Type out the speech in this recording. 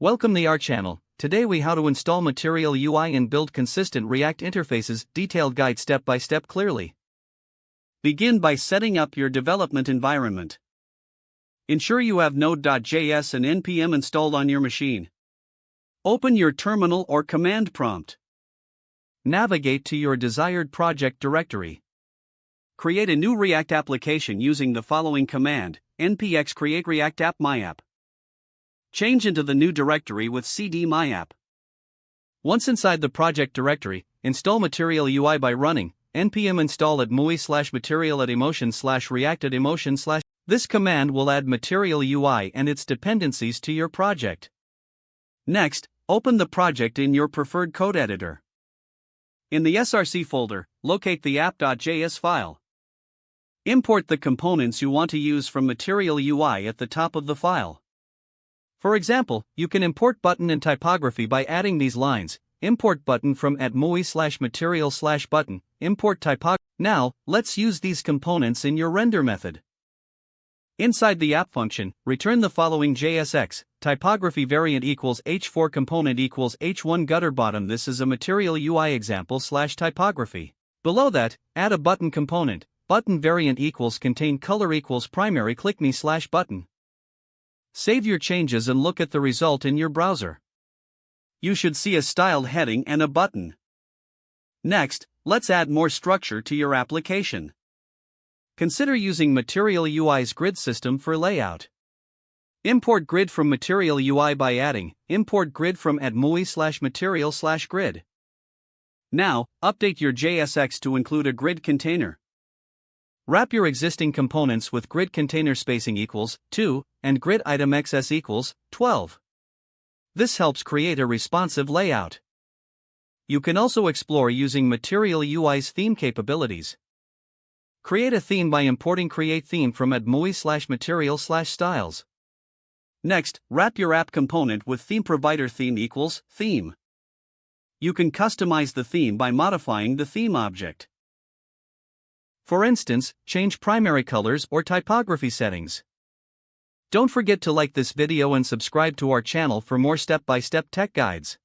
Welcome to our channel. Today we how to install Material UI and build consistent React interfaces. Detailed guide step by step clearly. Begin by setting up your development environment. Ensure you have Node.js and npm installed on your machine. Open your terminal or command prompt. Navigate to your desired project directory. Create a new React application using the following command: npx create react app myapp. Change into the new directory with cd myapp. Once inside the project directory, install Material UI by running npm install at mui/material@emotion/react@emotion/. This command will add Material UI and its dependencies to your project. Next, open the project in your preferred code editor. In the src folder, locate the app.js file. Import the components you want to use from Material UI at the top of the file. For example, you can import button and typography by adding these lines: import button from @mui/material/button, import typography. Now, let's use these components in your render method. Inside the app function, return the following JSX, typography variant equals h4 component equals h1 gutter bottom. This is a Material UI example /typography. Below that, add a button component, button variant equals contain color equals primary click me/button. Save your changes and look at the result in your browser. You should see a styled heading and a button. Next, let's add more structure to your application. Consider using Material UI's grid system for layout. Import grid from Material UI by adding import grid from @mui/material/grid. Now, update your JSX to include a grid container. Wrap your existing components with grid container spacing equals 2 and grid item XS equals 12. This helps create a responsive layout. You can also explore using Material UI's theme capabilities. Create a theme by importing create theme from @mui/material/styles. Next, wrap your app component with theme provider theme equals theme. You can customize the theme by modifying the theme object. For instance, change primary colors or typography settings. Don't forget to like this video and subscribe to our channel for more step-by-step tech guides.